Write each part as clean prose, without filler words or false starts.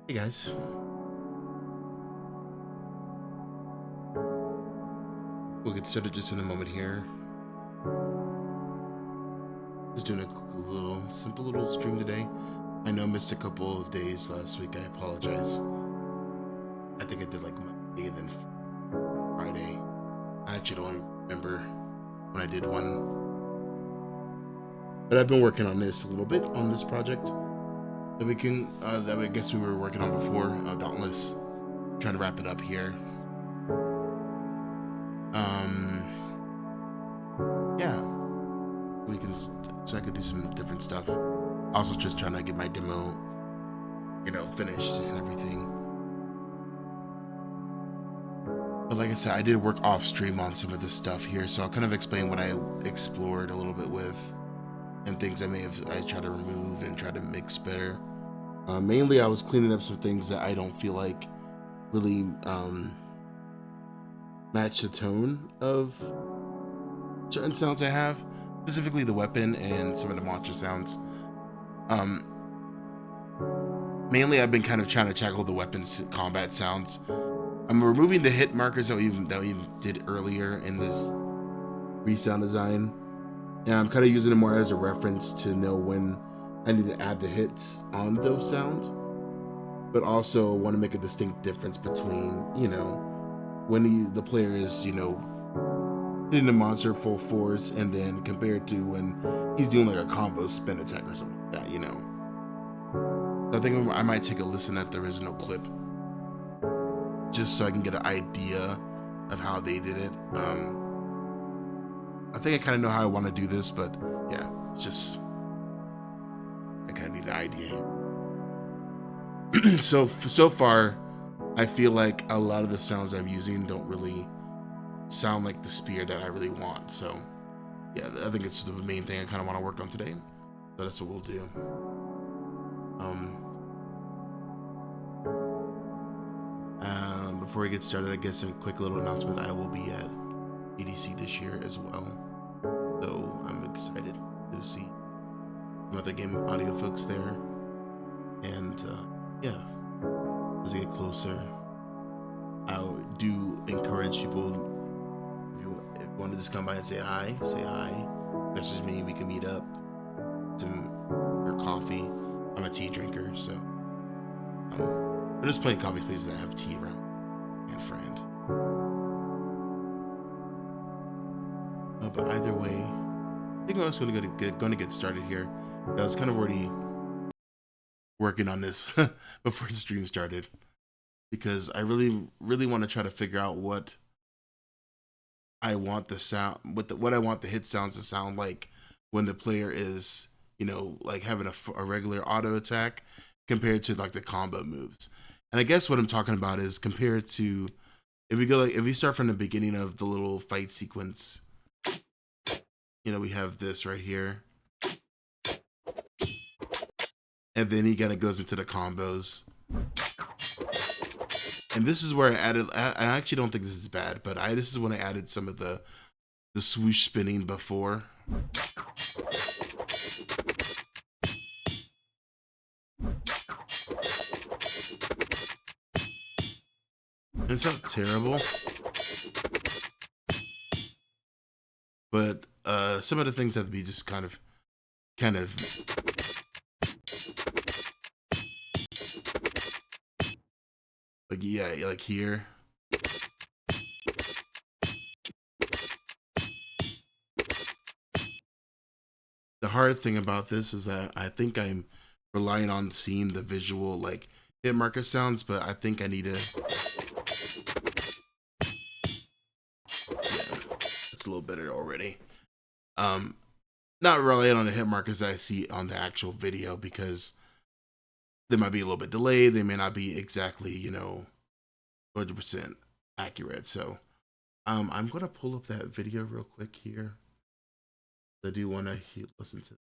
Hey guys, we'll get started just in a moment here. Just doing a little simple little stream today. I know I missed a couple of days last week. I apologize. I think I did like Monday then Friday. I actually don't remember when I did one, but I've been working on this a little bit on this project that we can that I guess we were working on before. Dauntless. Trying to wrap it up here. Yeah, we can. So I could do some different stuff. Also, just trying to get my demo, finished and everything. But like I said, I did work off stream on some of this stuff here, so I'll kind of explain what I explored a little bit with, and things I tried to remove and try to mix better. Mainly, I was cleaning up some things that I don't feel like really match the tone of certain sounds I have, specifically the weapon and some of the monster sounds. Um, Mainly, I've been kind of trying to tackle the weapons combat sounds. I'm removing the hit markers that we did earlier in this resound design. And I'm kind of using it more as a reference to know when I need to add the hits on those sounds. But also want to make a distinct difference between, when the player is, hitting the monster full force and then compared to when he's doing like a combo spin attack or something like that. So I think I might take a listen at the original clip just so I can get an idea of how they did it. I think I kind of know how I want to do this, but yeah, it's just I kind of need an idea. So far, I feel like a lot of the sounds I'm using don't really sound like the spear that I really want. So yeah, I think it's the main thing I kind of want to work on today. So that's what we'll do. Before we get started, I guess a quick little announcement. I will be at EDC this year as well, so I'm excited to see some other game audio folks there. And yeah, as I get closer, I do encourage people, if you want to just come by and say hi, message me, we can meet up, some your coffee. I'm a tea drinker, so there's plenty of coffee places that have tea around and friend. But either way, I think I was going to get started here. I was kind of already working on this before the stream started because I really want to try to figure out what I want the sound, what I want the hit sounds to sound like when the player is, like having a regular auto attack compared to like the combo moves. And I guess what I'm talking about is compared to if we start from the beginning of the little fight sequence, we have this right here, and then he kind of goes into the combos. And this is where I added. I actually don't think this is bad, but this is when I added some of the swoosh spinning before. It's not terrible, but some of the things have to be just kind of like, yeah, like here. The hard thing about this is that I think I'm relying on seeing the visual like hit marker sounds, but I think I need to. Yeah, it's a little better already. Not relying on the hit markers I see on the actual video because they might be a little bit delayed. They may not be exactly 100% accurate. So I'm gonna pull up that video real quick here. I do want to listen to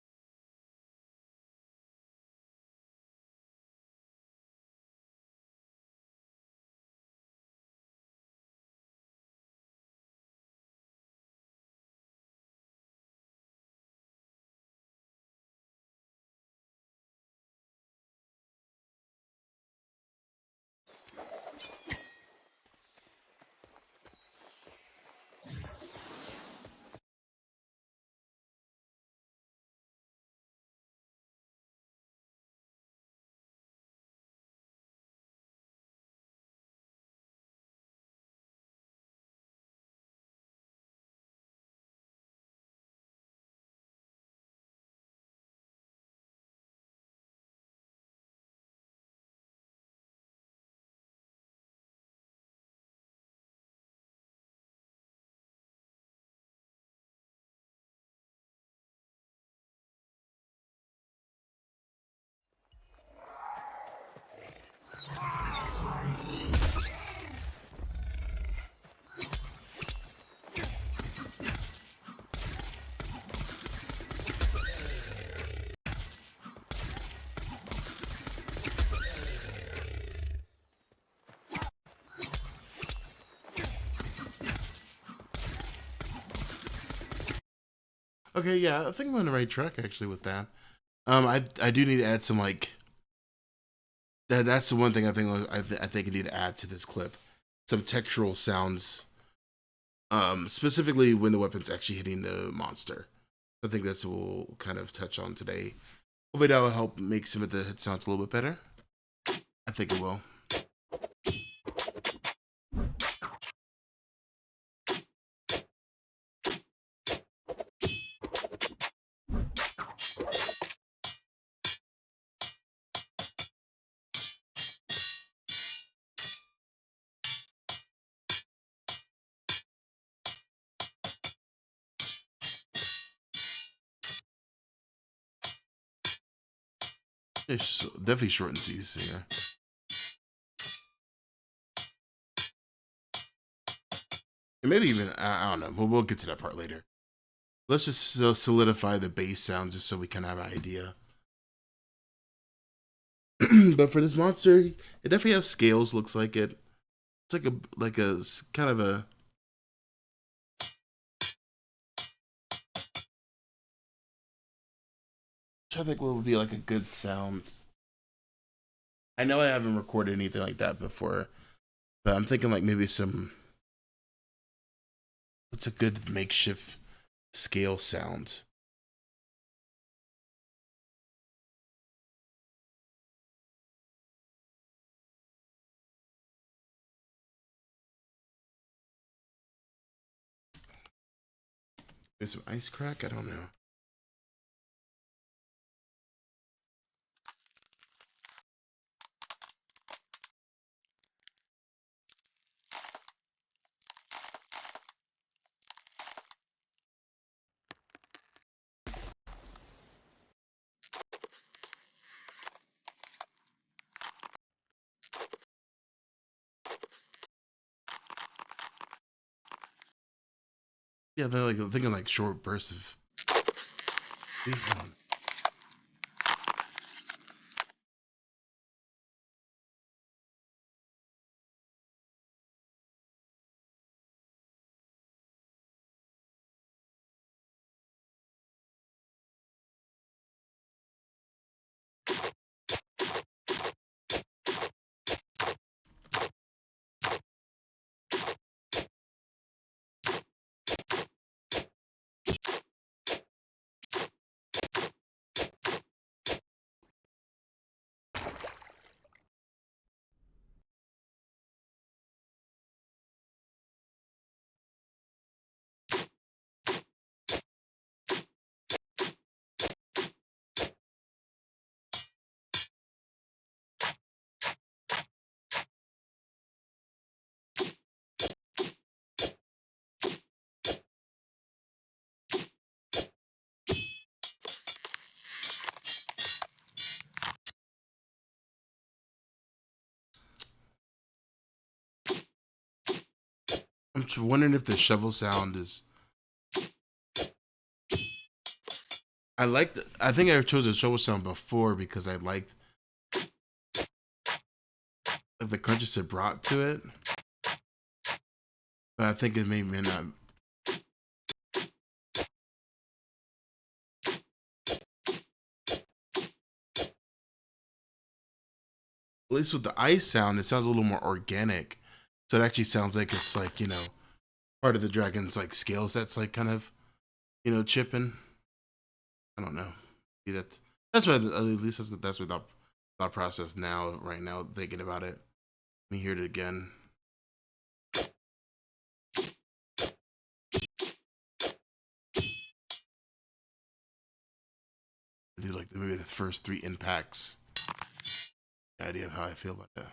Okay, yeah, I think I'm on the right track actually with that. I do need to add some like that's the one thing I think I need to add to this clip, some textural sounds, specifically when the weapon's actually hitting the monster. I think that's what we'll kind of touch on today. Hopefully that will help make some of the hit sounds a little bit better. I think it will. It definitely shortens these here. And maybe even, I don't know, we'll get to that part later. Let's just solidify the bass sounds just so we can have an idea. But for this monster, it definitely has scales, looks like it. It's like a kind of a, I think what would be like a good sound. I know I haven't recorded anything like that before, but I'm thinking like maybe some, what's a good makeshift scale sound? Maybe some ice crack? I don't know. Yeah, they're like, I'm thinking like short bursts of. I'm just wondering if the shovel sound is. I think I chose the shovel sound before because I liked the crunches it brought to it. But I think it may not. At least with the ice sound, it sounds a little more organic. So it actually sounds like it's like, part of the dragon's like scales that's like kind of, chipping. I don't know. See, that's what at least that's what thought process now, right now, thinking about it. Let me hear it again. Do like maybe the first three impacts. The idea of how I feel about that.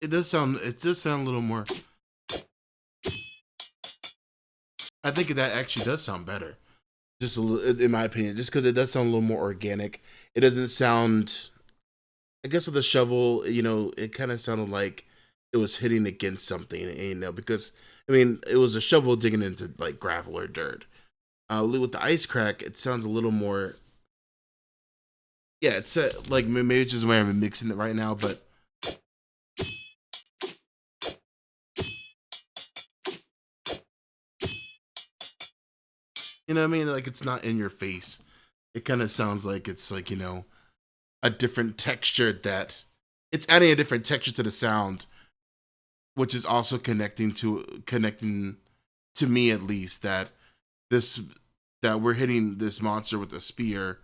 it does sound a little more. I think that actually does sound better. Just a little, in my opinion, just because it does sound a little more organic. It doesn't sound. I guess with the shovel, it kind of sounded like it was hitting against something, because I mean, it was a shovel digging into like gravel or dirt. With the ice crack, it sounds a little more. Yeah, it's like maybe it's just the way I'm mixing it right now, but you know what I mean. Like it's not in your face. It kind of sounds like it's like a different texture that it's adding a different texture to the sound, which is also connecting to me at least this that we're hitting this monster with a spear,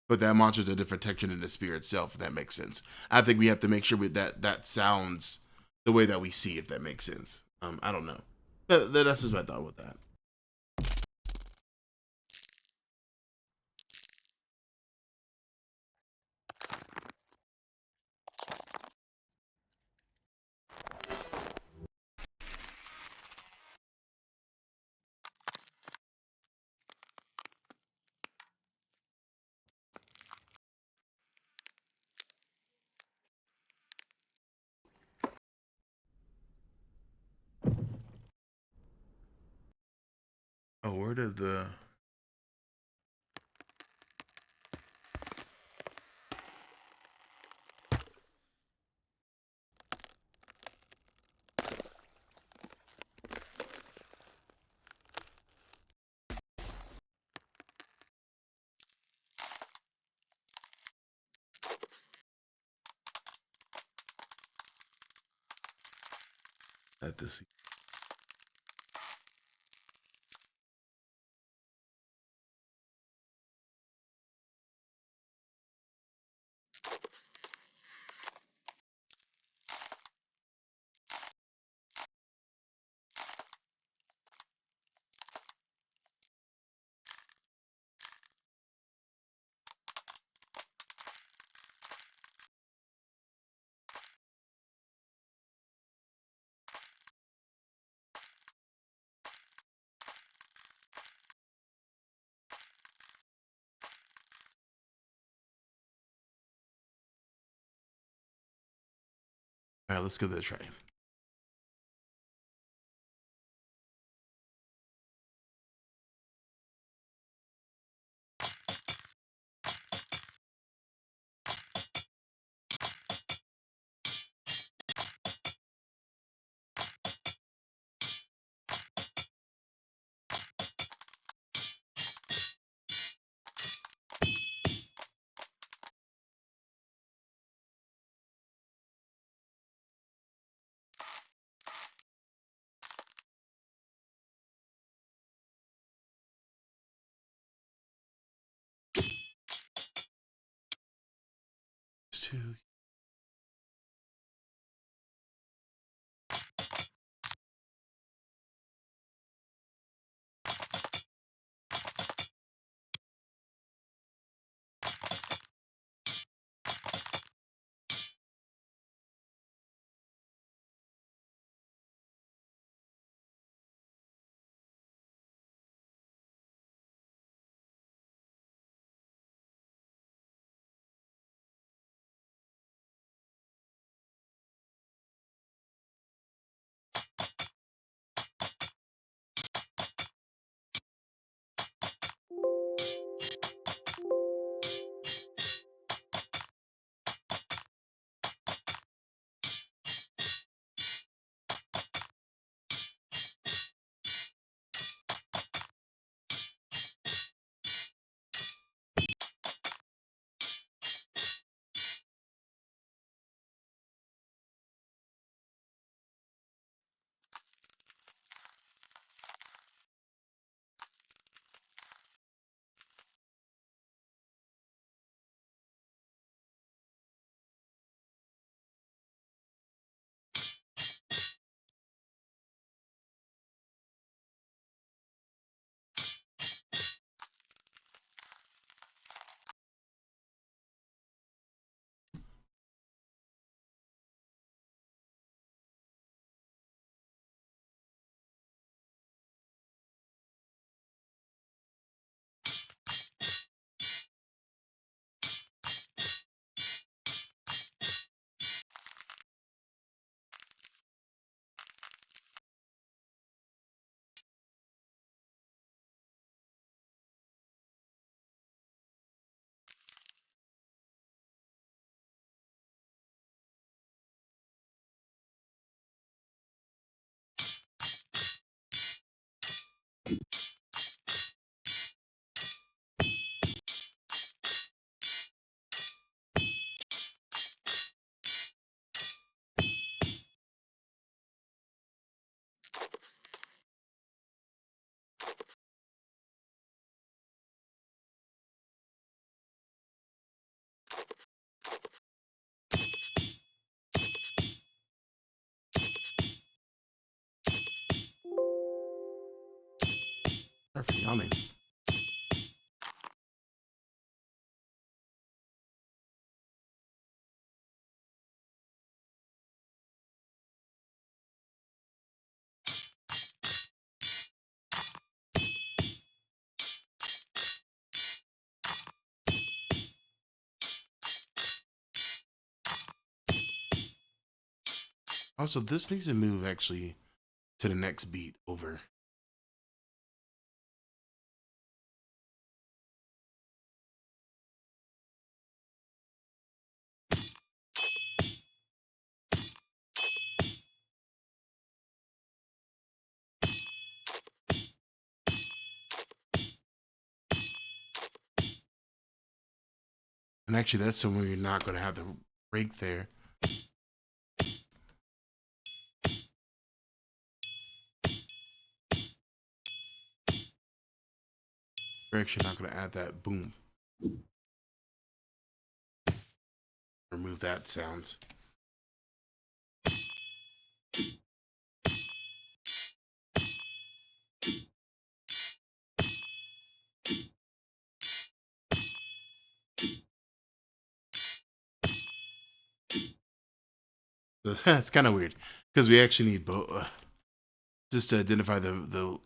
but that monster's a different texture than the spear itself. If that makes sense, I think we have to make sure that sounds the way that we see. If that makes sense, I don't know. That's just my thought with that. Oh, where did the at this? All right, let's give it a try. It's two. Sorry for yawning. Also, this needs to move actually to the next beat over. And actually, that's somewhere you're not going to have the break there. We're actually not going to add that boom. Remove that sound. So that's kind of weird because we actually need both. Just to identify the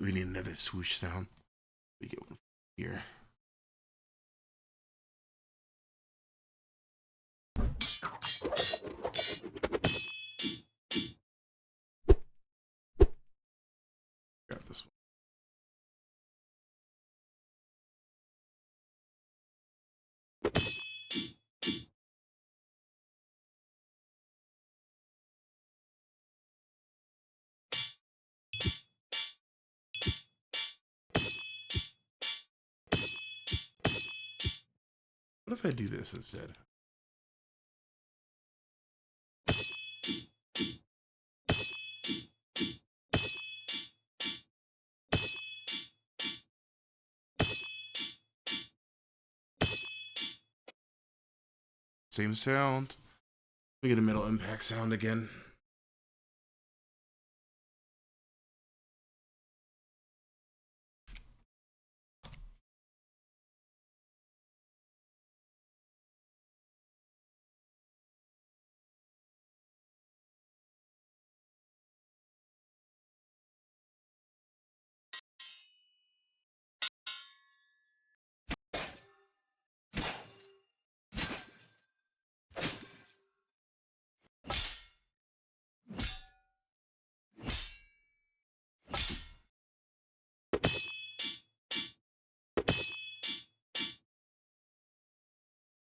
we need another swoosh sound. We get one here. Grab this one. What if I do this instead? Same sound. We get a middle impact sound again.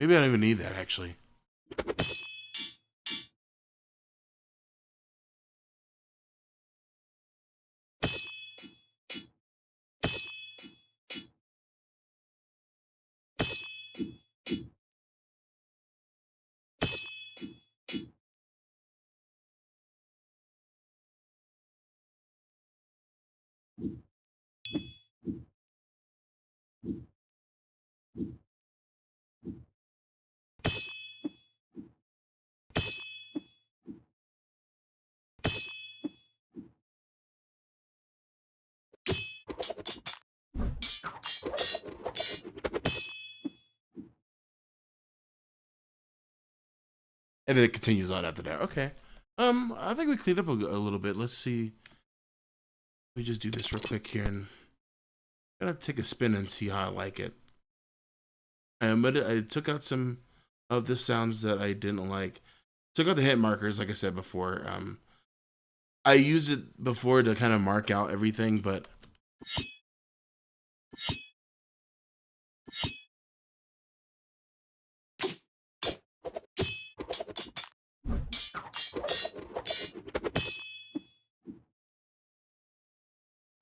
Maybe I don't even need that actually. And then it continues on after that. Okay. I think we cleaned up a little bit. Let's see. Let me just do this real quick here and gonna take a spin and see how I like it. But I took out some of the sounds that I didn't like. Took out the hit markers, like I said before. I used it before to kind of mark out everything, but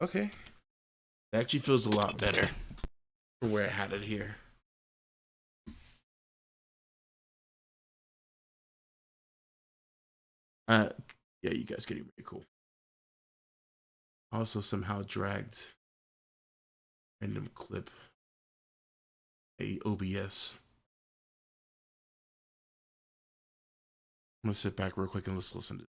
okay. It actually feels a lot better for where I had it here. Uh, yeah, you guys getting very cool. Also, somehow dragged random clip a OBS. I'm gonna sit back real quick and let's listen to.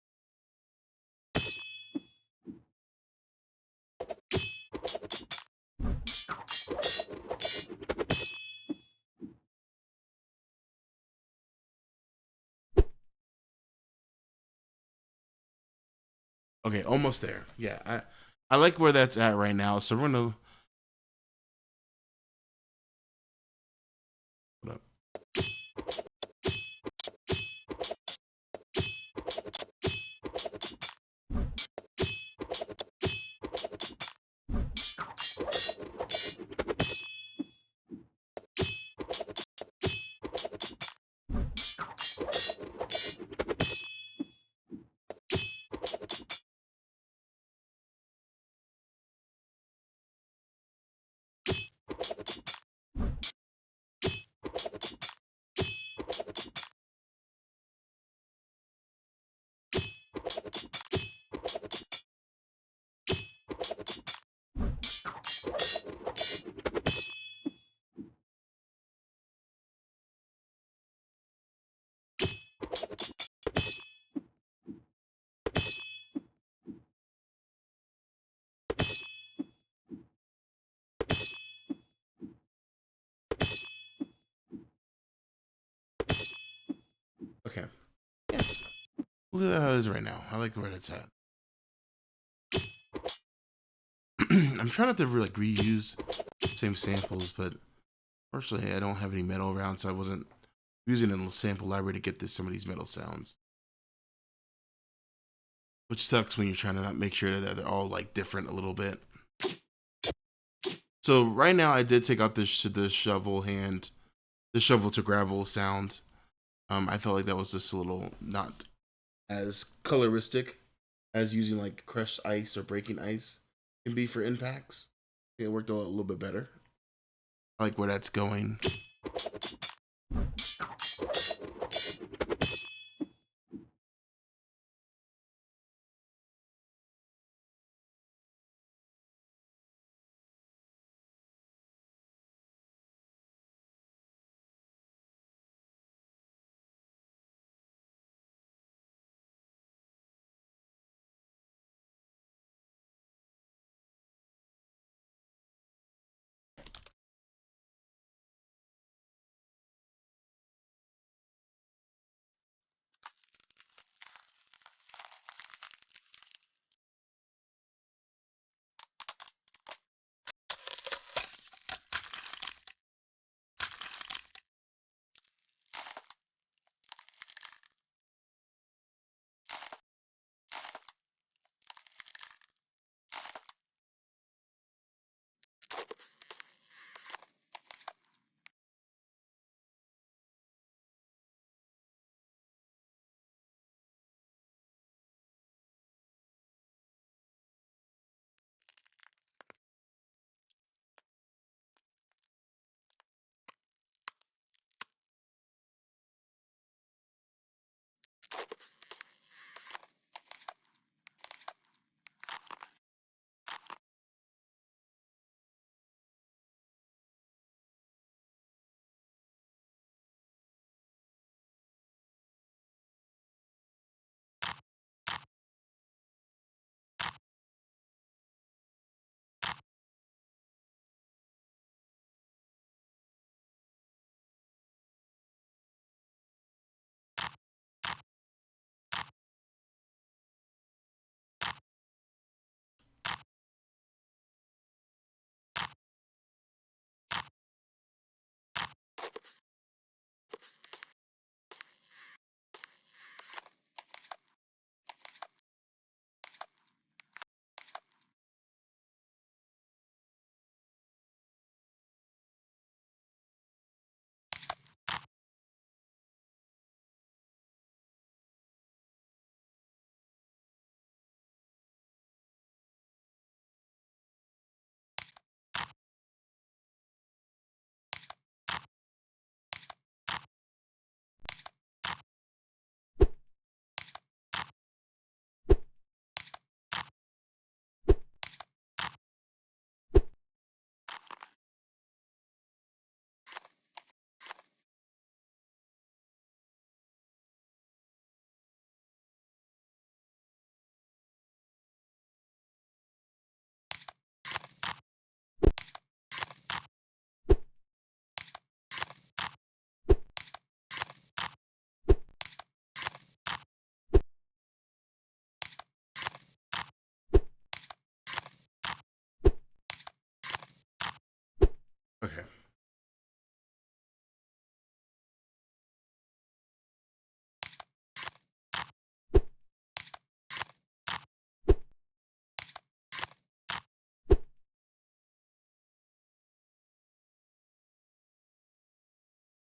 Okay, almost there. Yeah, I like where that's at right now. So we're gonna. Hold up. Okay. Yeah. Look at how it is right now. I like where that's at. I'm trying not to like reuse same samples, but fortunately I don't have any metal around, so I wasn't using a sample library to get some of these metal sounds. Which sucks when you're trying to not make sure that they're all like different a little bit. So right now I did take out the shovel to gravel sound. I felt like that was just a little not as coloristic as using like crushed ice or breaking ice can be for impacts. It worked a little bit better. I like where that's going.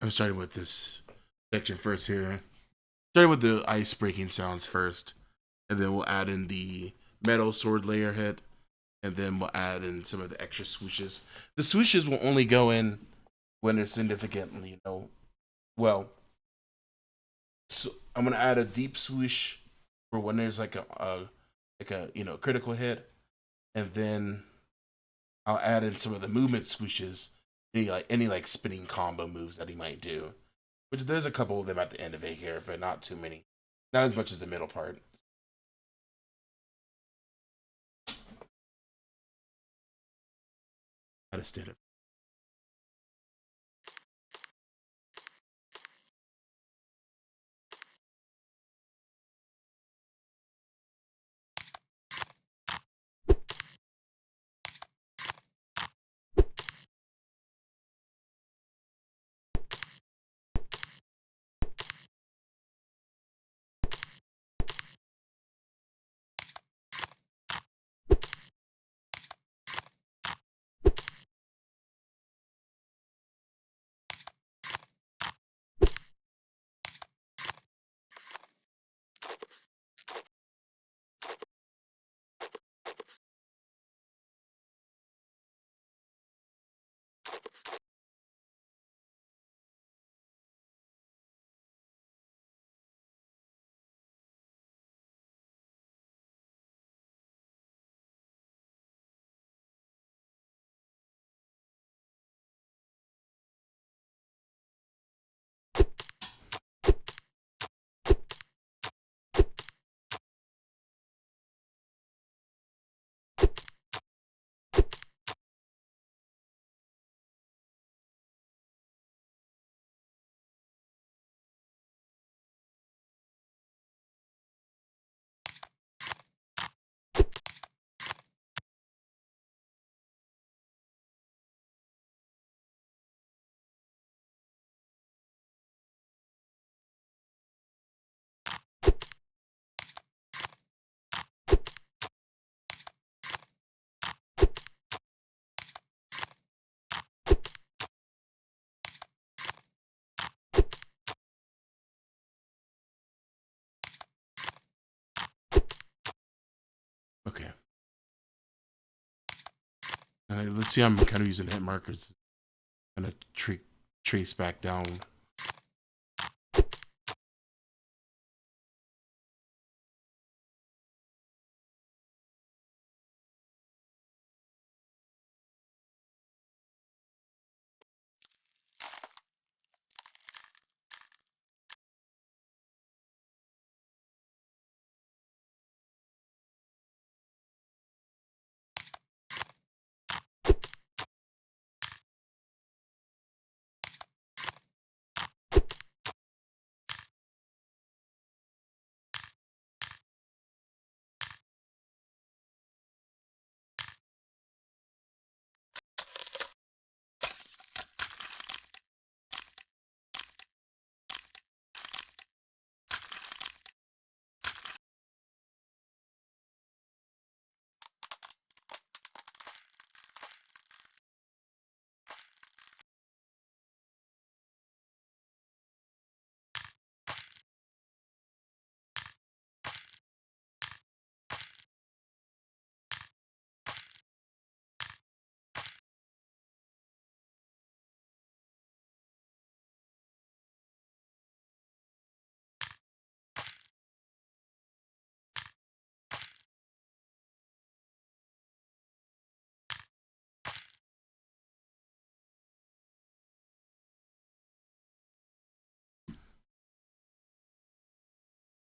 I'm starting with this section first here. Starting with the ice breaking sounds first, and then we'll add in the metal sword layer hit, and then we'll add in some of the extra swooshes. The swooshes will only go in when they're significantly, well. So I'm gonna add a deep swoosh for when there's like a critical hit, and then I'll add in some of the movement swooshes, any spinning combo moves that he might do. Which there's a couple of them at the end of it here, but not too many. Not as much as the middle part. How to stand it. Okay. Let's see. I'm kind of using hit markers. Kind of trace back down.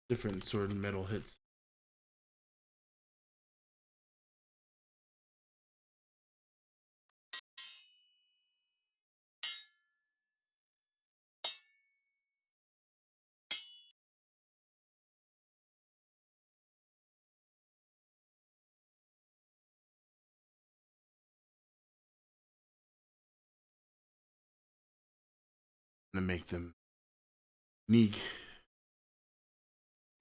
Different sort of metal hits. To make them unique.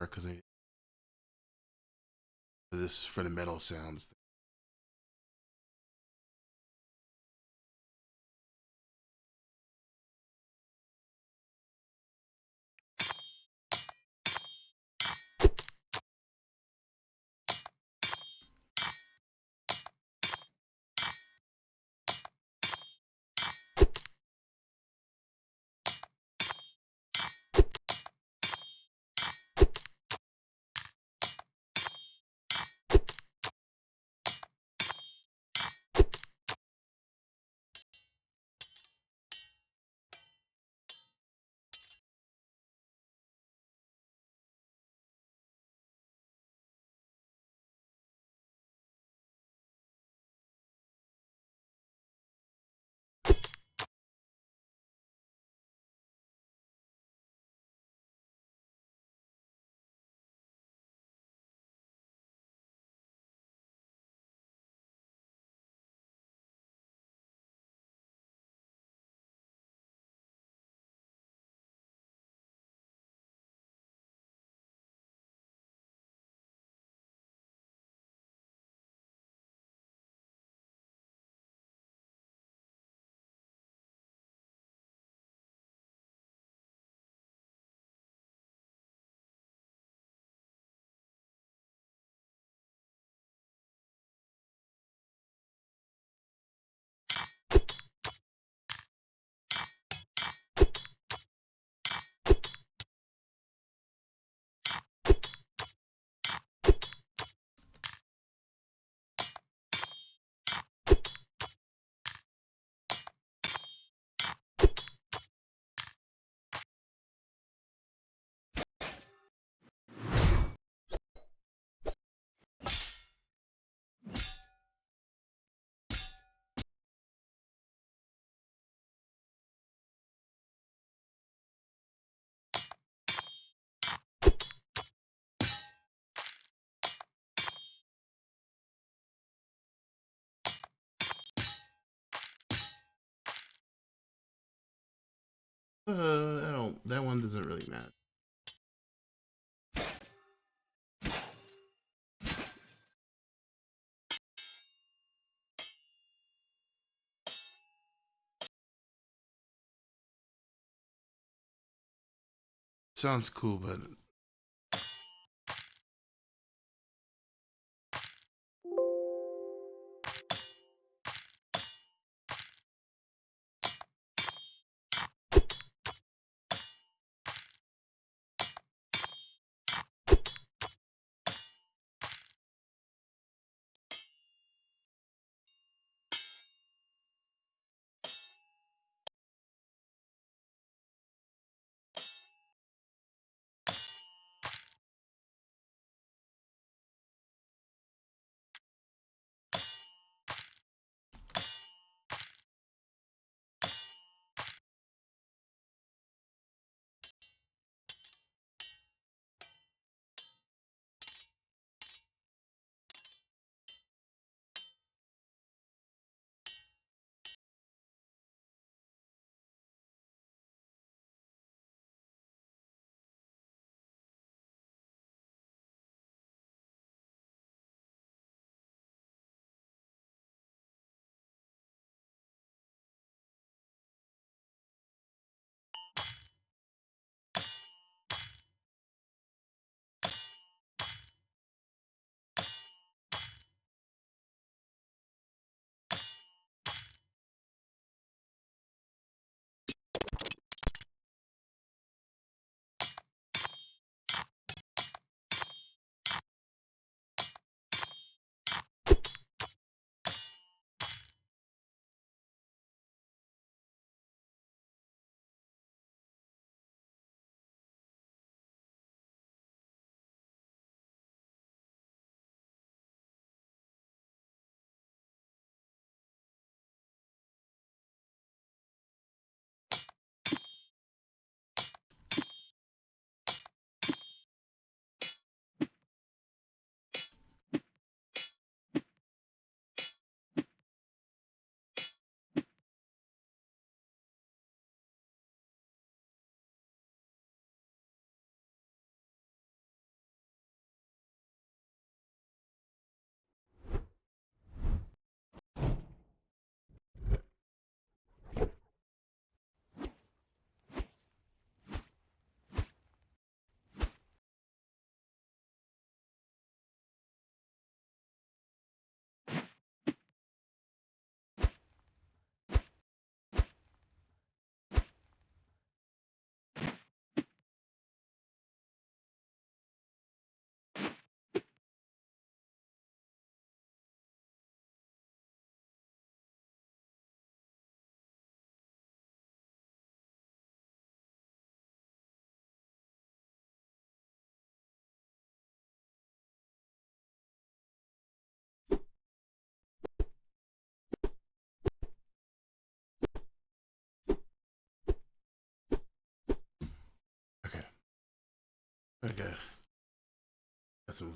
Because this for the metal sounds. I don't. That one doesn't really matter. Sounds cool, but okay. Okay. Got some.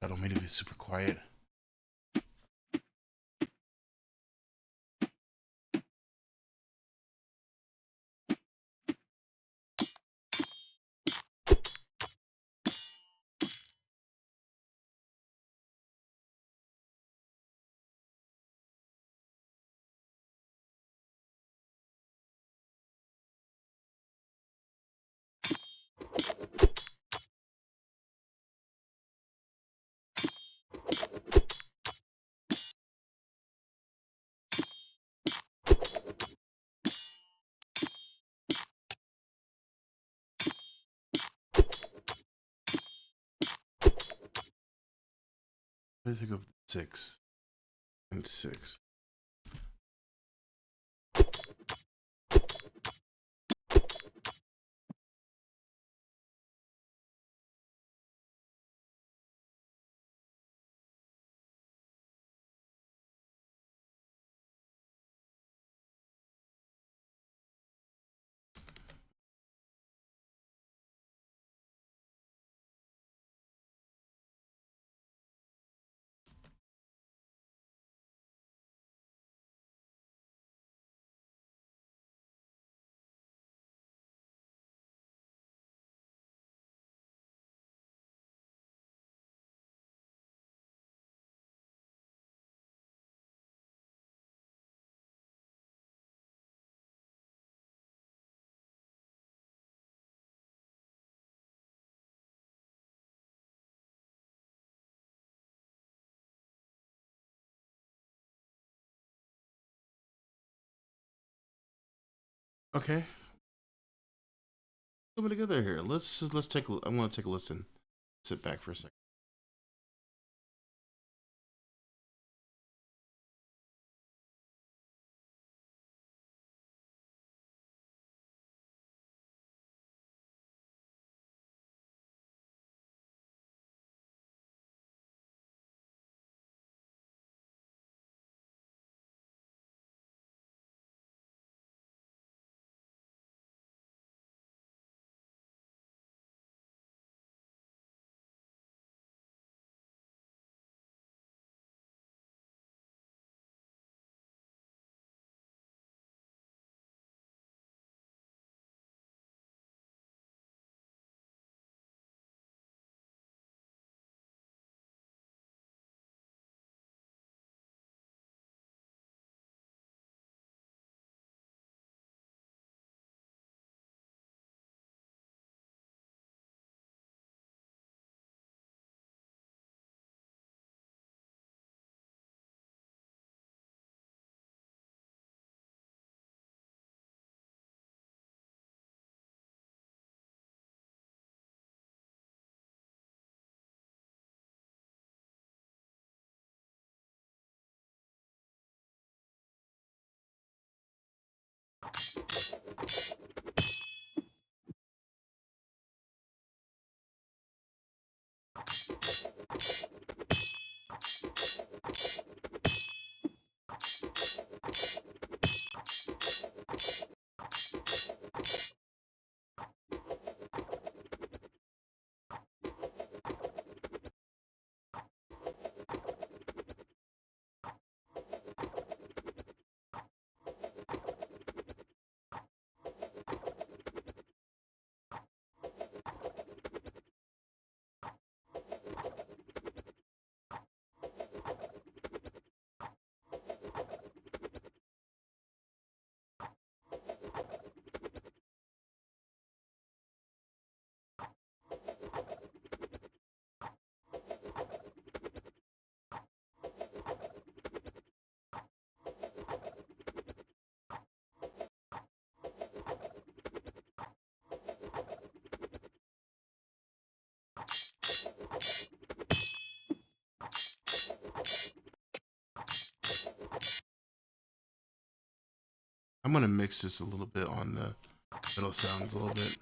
I don't mean to be super quiet. Let's take up 6 and 6. Okay, coming together here. Let's take. I'm gonna take a listen. Sit back for a second. I'm gonna mix this a little bit on the middle sounds a little bit.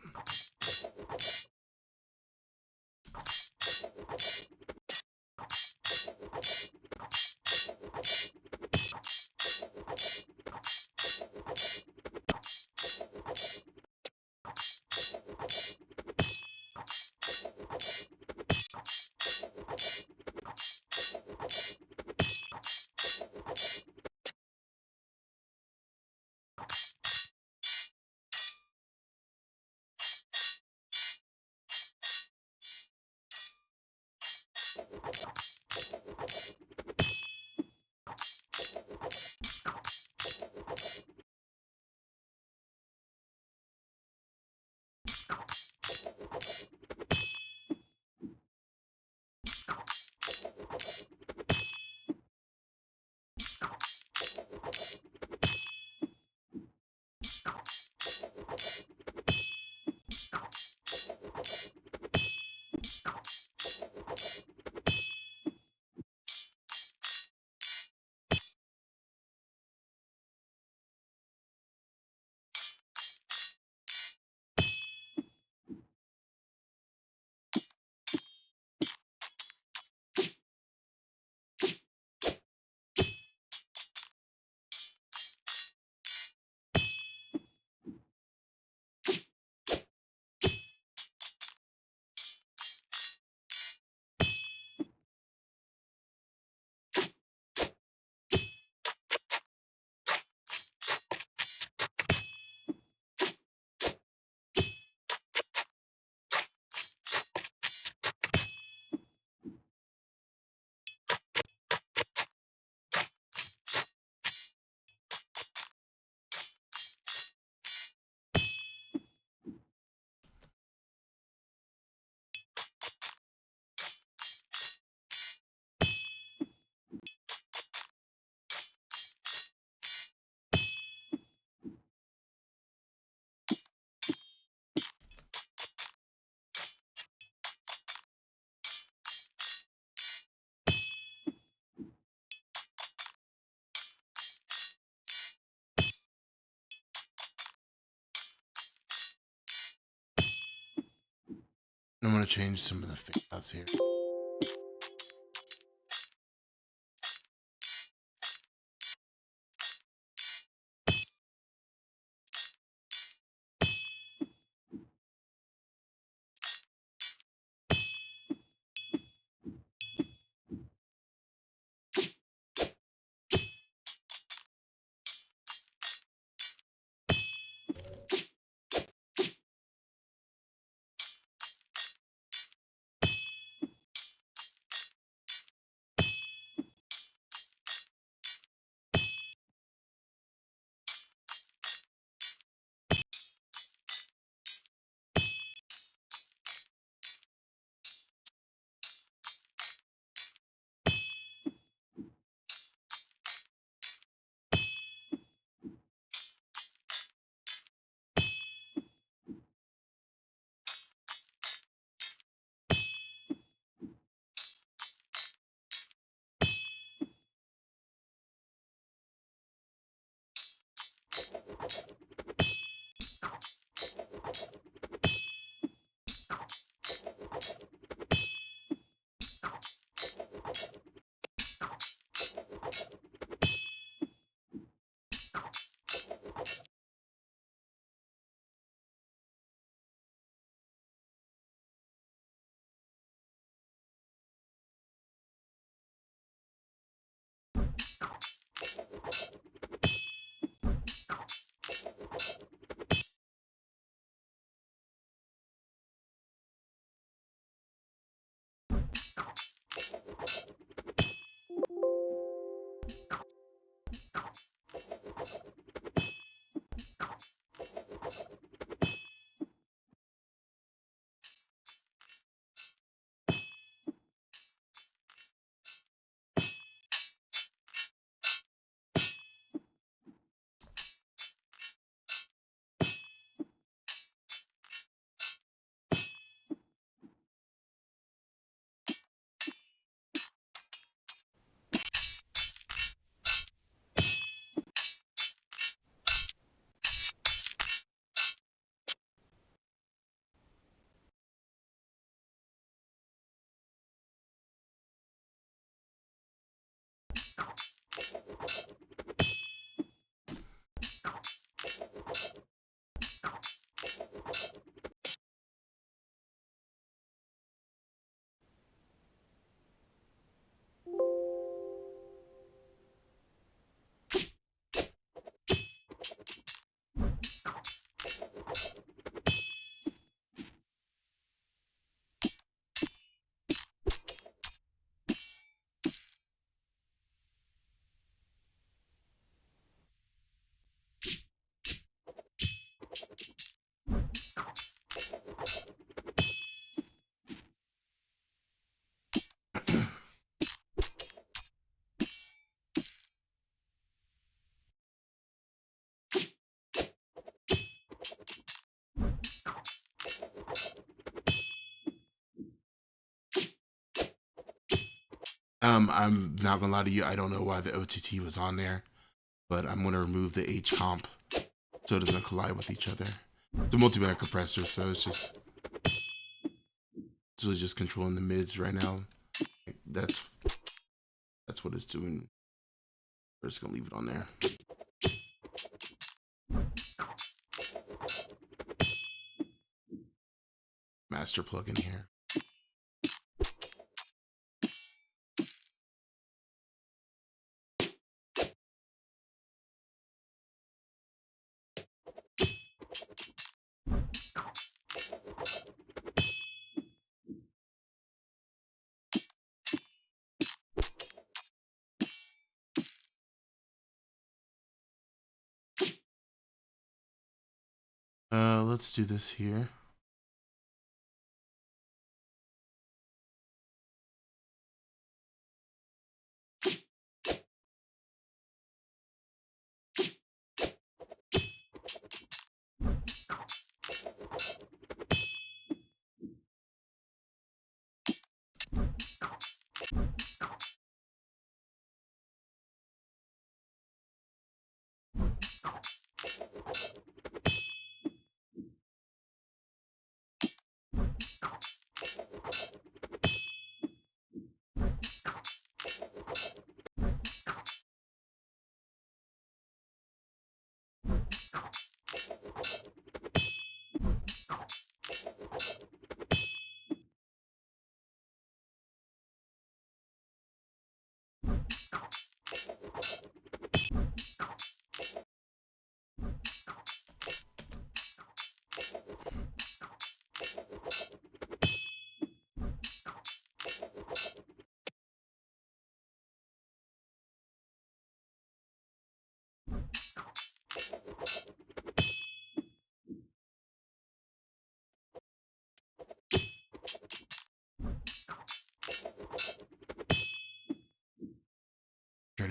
I'm gonna change some of the fade outs here. I'm not gonna lie to you. I don't know why the OTT was on there, but I'm gonna remove the H comp so it doesn't collide with each other. It's a multi-band compressor, so it's really just controlling the mids right now. That's that's what it's doing. We're just gonna leave it on there. Master plug in here. Let's do this here.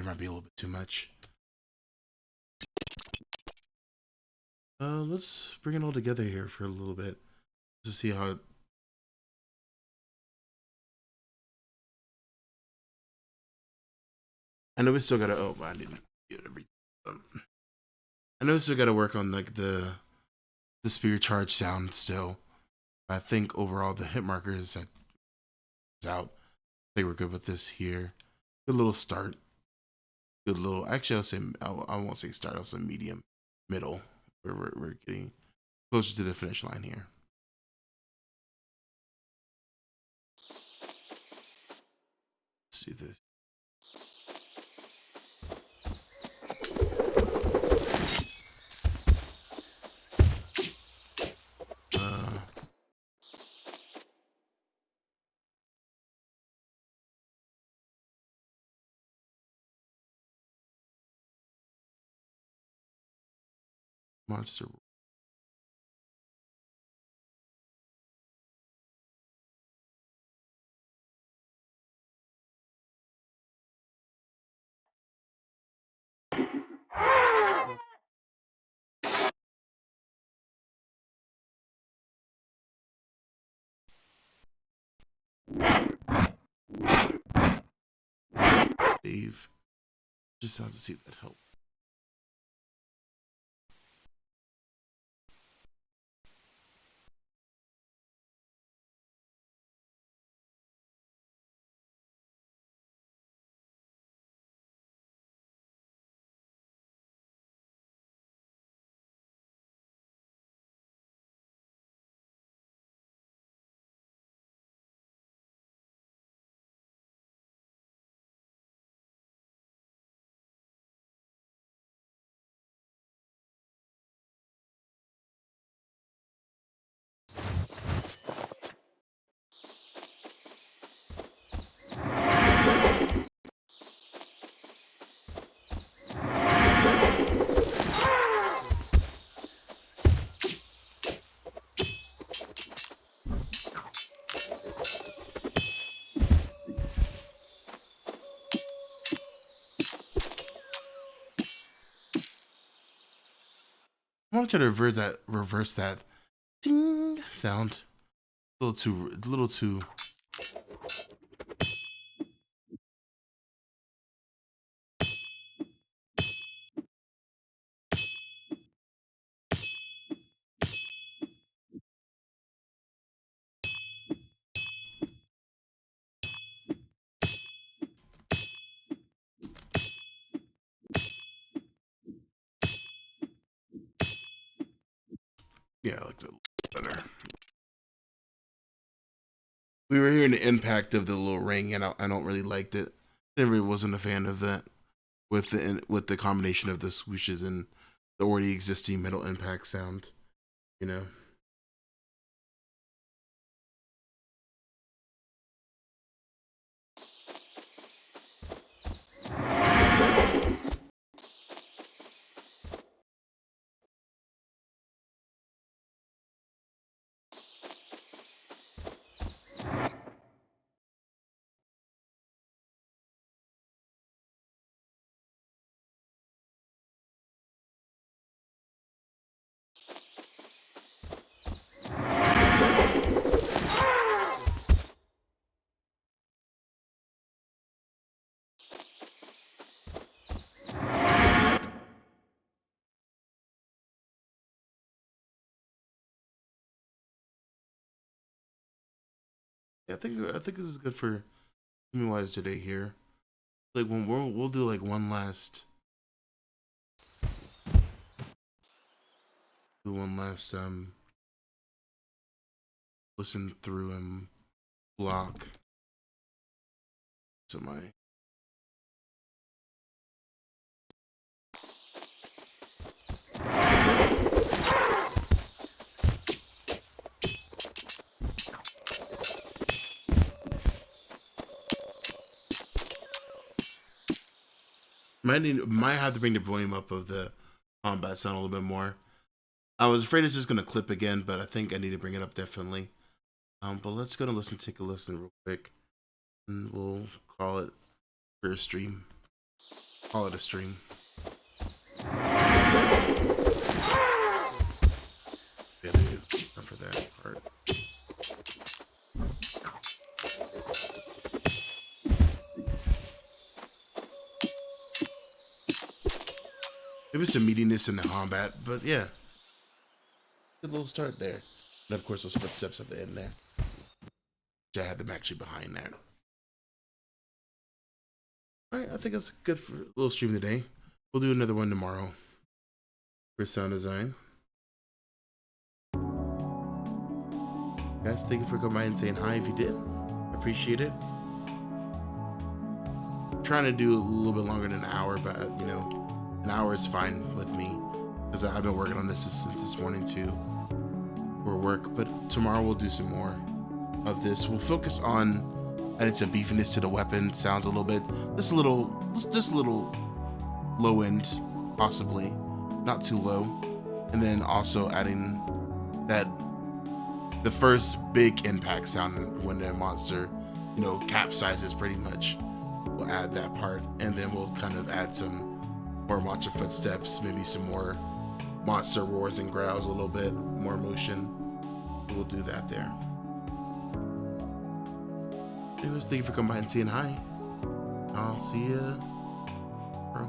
might be a little bit too much. Let's bring it all together here for a little bit to see how it. I know we still gotta. Oh, I didn't get everything. I know we still gotta work on like the spear charge sound still. I think overall the hit marker is out. I think we're good with this here. Good little start. Good little. Actually, I'll say I won't say start. I'll say medium, middle. Where we're getting closer to the finish line here. Let's see this. Monster. Save. Just have to see if that helps. I want to try to reverse that ding sound. A little too. Yeah, I like that better. We were hearing the impact of the little ring, and I don't really liked it. I really wasn't a fan of that with the combination of the swooshes and the already existing metal impact sound. You know. Yeah, I think this is good for me wise today here. Like when we'll do like one last listen through and block to my. Might have to bring the volume up of the combat sound a little bit more. I was afraid it's just gonna clip again, but I think I need to bring it up definitely. But let's go and take a listen real quick, and we'll call it for a stream. Call it a stream. Yeah, not for that part. Maybe some meatiness in the combat, but yeah, good little start there. And of course, those footsteps at the end there. I had them actually behind there. All right, I think that's good for a little stream today. We'll do another one tomorrow for sound design. Guys, thank you for coming by and saying hi if you did. Appreciate it. I'm trying to do a little bit longer than an hour, but you know, an hour is fine with me because I've been working on this since this morning too for work. But tomorrow we'll do some more of this. We'll focus on adding some beefiness to the weapon. Sounds a little bit, just a little low end, possibly, not too low, and then also adding that the first big impact sound when the monster, you know, capsizes pretty much. We'll add that part, and then we'll kind of add some more monster footsteps, maybe some more monster roars and growls, a little bit more motion. We'll do that there. Anyways, thank you for coming by and saying hi. I'll see you, bro.